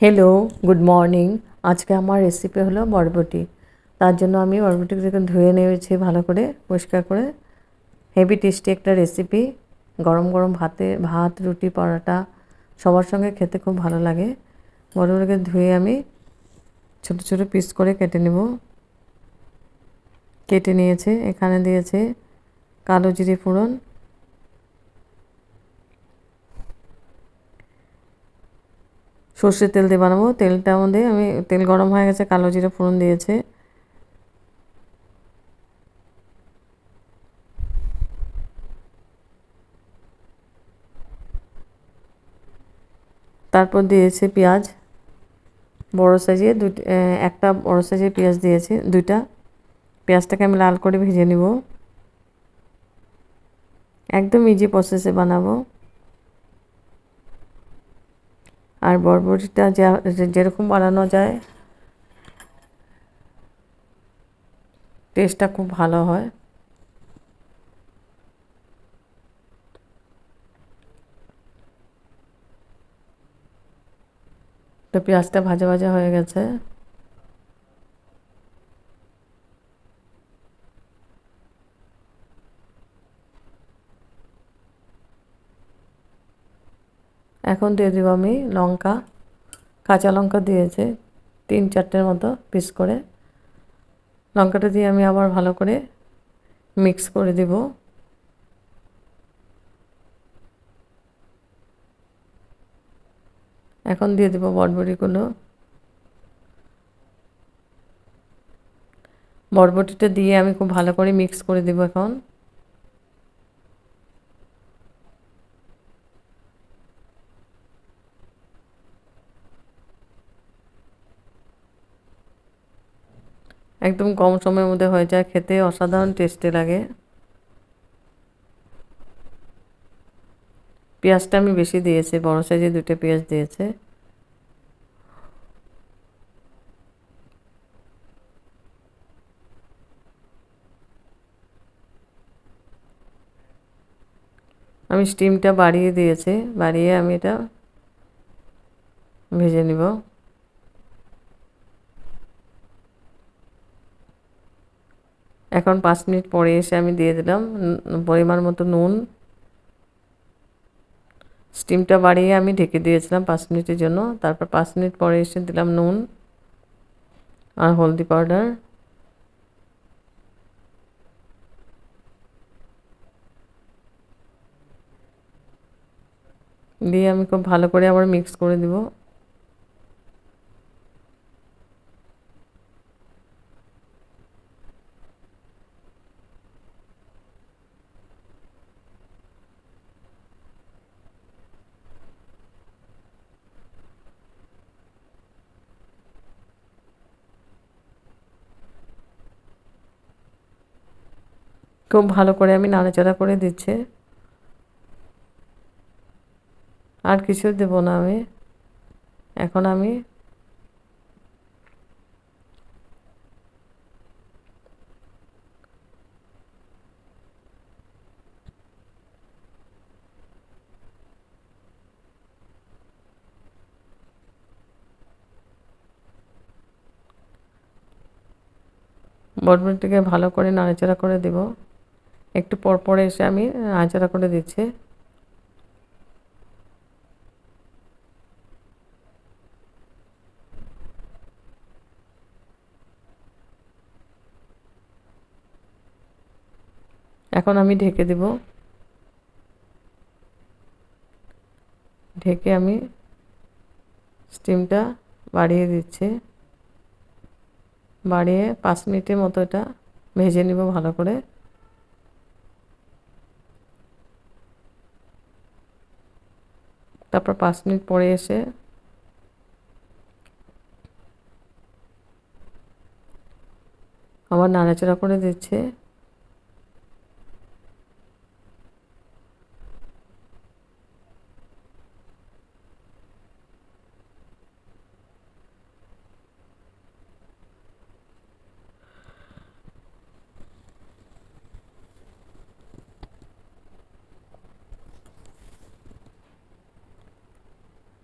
Hello, good morning. আজকে আমার recipe হলো বরবটি। তার জন্য আমি বরবটিগুলোকে ধুয়ে নিয়েছি ভালো করে, পরিষ্কার করে। হেভি টেস্টি একটা রেসিপি। গরম গরম ভাত, রুটি, পরোটা সবার সঙ্গে খেতে খুব ভালো লাগে। বরবটিকে ধুয়ে আমি ছোটো ছোটো পিস করে কেটে নেব। কেটে নিয়েছে, এখানে দিয়েছে কালো জিরে ফোড়ন, সর্ষের তেল দিয়ে বানাবো। তেলটার মধ্যে আমি তেল গরম হয়ে গেছে, কালো জিরে ফোড়ন দিয়েছে। তারপর দিয়েছে পেঁয়াজ, বড় সাইজে একটা বড় সাইজের পেঁয়াজ দিয়েছে, দুইটা। পেঁয়াজটাকে আমি লাল করে ভেজে নিব। একদম ইজি প্রসেসে বানাবো। আর বরবটিটা যেরকম বানানো যায় টেস্টটা খুব ভালো হয়। তো পেঁয়াজটা ভাজা ভাজা হয়ে গেছে। এখন দিয়ে দেবো আমি লঙ্কা, কাঁচা লঙ্কা দিয়েছে 3-4টের মতো পিস করে। লঙ্কাটা দিয়ে আমি আবার ভালো করে মিক্স করে দেব। এখন দিয়ে দেবো বরবটিগুলো। বরবটিটা দিয়ে আমি খুব ভালো করে মিক্স করে দেব। এখন একদম কম সময়ের মধ্যে হয়ে যায়, খেতে অসাধারণ টেস্টি লাগে। পেঁয়াজটা আমি বেশি দিয়েছি, বড় সাইজে 2টা পেঁয়াজ দিয়েছে। আমি স্টিমটা বাড়িয়ে দিয়েছি, বাড়িয়ে আমি এটা ভেজে নিব। এখন 5 মিনিট পরে এসে আমি দিয়ে দিলাম পরিমাণ মতো নুন। স্টিমটা বাড়িয়ে আমি ঢেকে দিয়েছিলাম 5 মিনিটের জন্য। তারপর 5 মিনিট পরে এসে দিলাম নুন আর হলদি পাউডার। দিয়ে আমি খুব ভালো করে আবার মিক্স করে দিব। খুব ভালো করে আমি নাড়াচাড়া করে দিচ্ছি। আর কিছু দেব না আমি। এখন আমি বরবটিটাকে ভালো করে নাড়াচাড়া করে দেব। একটু পর পর এসে আমি নাড়াচাড়া করে দিচ্ছি। এখন আমি ঢেকে দেব। ঢেকে আমি স্টিমটা বাড়িয়ে দিচ্ছি। বাড়িয়ে 5 মিনিটের মতো এটা ভেজে নিব ভালো করে। তারপর 5 মিনিট পরে এসে আবার নাড়াচাড়া করে দিচ্ছি।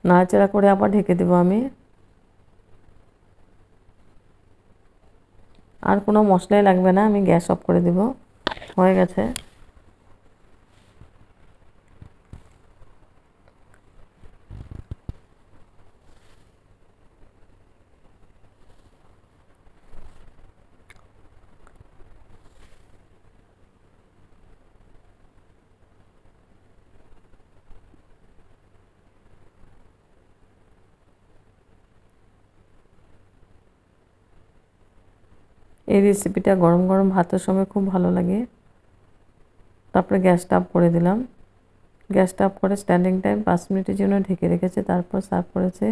নাড়াচাড়া করে আবার ঢেকে দেবো আমি। আর কোনো মশলাই লাগবে না, আমি গ্যাস অফ করে দিব। হয়ে গেছে। এই রেসিপিটা গরম গরম ভাতের সময় খুব ভালো লাগে। তারপরে গ্যাসটা অফ করে দিলাম। গ্যাসটা অফ করে স্ট্যান্ডিং টাইম 5 মিনিটের জন্য ঢেকে রেখেছে, তারপর সার্ভ করেছে।